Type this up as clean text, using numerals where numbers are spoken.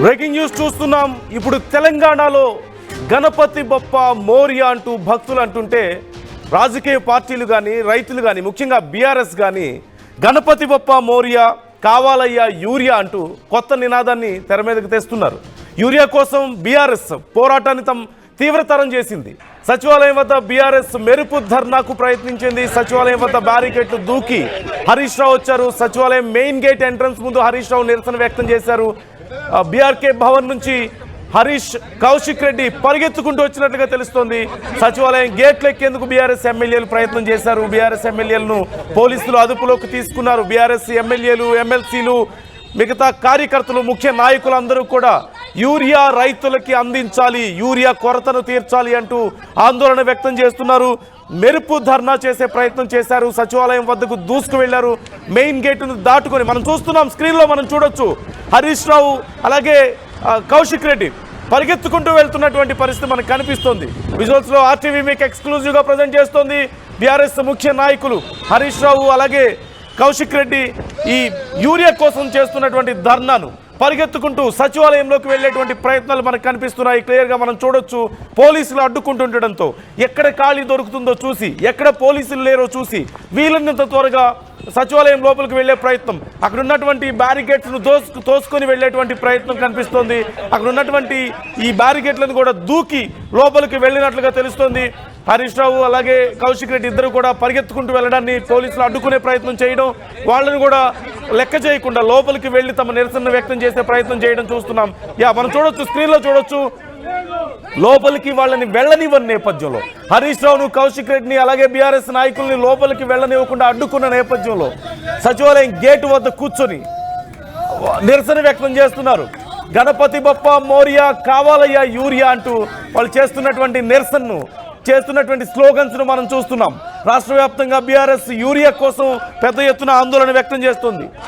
Breaking news చూస్తున్నాం. ఇప్పుడు తెలంగాణలో గణపతి బప్ప మోరియా అంటూ భక్తులు అంటుంటే రాజకీయ పార్టీలు కానీ రైతులు కానీ ముఖ్యంగా బీఆర్ఎస్ కానీ గణపతి బప్ప మోరియా కావాలయ్యా యూరియా అంటూ కొత్త నినాదాన్ని తెర మీదకి తెస్తున్నారు. యూరియా కోసం బీఆర్ఎస్ పోరాటాన్ని తీవ్రతరం చేసింది. సచివాలయం వద్ద బీఆర్ఎస్ మెరుపు ధర్నాకు ప్రయత్నించింది. సచివాలయం వద్ద బ్యారికేడ్లు దూకి హరీష్ రావు వచ్చారు. సచివాలయం మెయిన్ గేట్ ఎంట్రన్స్ ముందు హరీష్ రావు నిరసన వ్యక్తం చేశారు. బీఆర్కే భవన్ నుంచి హరీష్ కౌశిక్ రెడ్డి పరిగెత్తుకుంటూ వచ్చినట్లుగా తెలుస్తోంది. సచివాలయం గేట్లు ఎక్కేందుకు బీఆర్ఎస్ ఎమ్మెల్యేలు ప్రయత్నం చేశారు. బీఆర్ఎస్ ఎమ్మెల్యేలను పోలీసులు అదుపులోకి తీసుకున్నారు. బీఆర్ఎస్ ఎమ్మెల్యేలు, ఎమ్మెల్సీలు, మిగతా కార్యకర్తలు, ముఖ్య నాయకులందరూ కూడా యూరియా రైతులకి అందించాలి, యూరియా కొరతను తీర్చాలి అంటూ ఆందోళన వ్యక్తం చేస్తున్నారు. మెరుపు ధర్నా చేసే ప్రయత్నం చేశారు. సచివాలయం వద్దకు దూసుకు వెళ్లారు. మెయిన్ గేటును దాటుకొని మనం చూస్తున్నాం, స్క్రీన్లో మనం చూడొచ్చు హరీష్ రావు అలాగే కౌశిక్ రెడ్డి పరిగెత్తుకుంటూ వెళ్తున్నటువంటి పరిస్థితి మనకు కనిపిస్తోంది. విజువల్స్లో ఆర్టీవీ మీకు ఎక్స్క్లూజివ్గా ప్రజెంట్ చేస్తోంది. బీఆర్ఎస్ ముఖ్య నాయకులు హరీష్ రావు అలాగే కౌశిక్ రెడ్డి ఈ యూరియా కోసం చేస్తున్నటువంటి ధర్నాను పరిగెత్తుకుంటూ సచివాలయంలోకి వెళ్ళేటువంటి ప్రయత్నాలు మనకు కనిపిస్తున్నాయి. క్లియర్గా మనం చూడొచ్చు. పోలీసులు అడ్డుకుంటుండడంతో ఎక్కడ ఖాళీ దొరుకుతుందో చూసి, ఎక్కడ పోలీసులు లేరో చూసి వీలైనంత త్వరగా సచివాలయం లోపలికి వెళ్లే ప్రయత్నం, అక్కడ ఉన్నటువంటి బ్యారికేడ్స్ను తోసుకొని వెళ్లేటువంటి ప్రయత్నం కనిపిస్తోంది. అక్కడ ఉన్నటువంటి ఈ బ్యారికేడ్లను కూడా దూకి లోపలికి వెళ్ళినట్లుగా తెలుస్తోంది. హరీష్ రావు అలాగే కౌశిక్ రెడ్డి ఇద్దరు కూడా పరిగెత్తుకుంటూ వెళ్ళడాన్ని పోలీసులు అడ్డుకునే ప్రయత్నం చేయడం, వాళ్ళని కూడా లెక్క చేయకుండా లోపలికి వెళ్ళి తమ నిరసన వ్యక్తం చేసే ప్రయత్నం చేయడం చూస్తున్నాం. మనం చూడొచ్చు, స్క్రీన్లో చూడొచ్చు. లోపలికి వాళ్ళని వెళ్ళనివ్వని నేపథ్యంలో హరీష్ రావును, కౌశిక్ రెడ్డిని అలాగే బీఆర్ఎస్ నాయకుల్ని లోపలికి వెళ్ళనివ్వకుండా అడ్డుకున్న నేపథ్యంలో సచివాలయం గేటు వద్ద కూర్చొని నిరసన వ్యక్తం చేస్తున్నారు. గణపతి బప్ప మోరియా కావాలయ్యా యూరియా అంటూ వాళ్ళు చేస్తున్నటువంటి నిరసనను, చేస్తున్నటువంటి స్లోగన్స్ను మనం చూస్తున్నాం. రాష్ట్ర వ్యాప్తంగా బీఆర్ఎస్ యూరియా కోసం పెద్ద ఎత్తున ఆందోళన వ్యక్తం చేస్తుంది.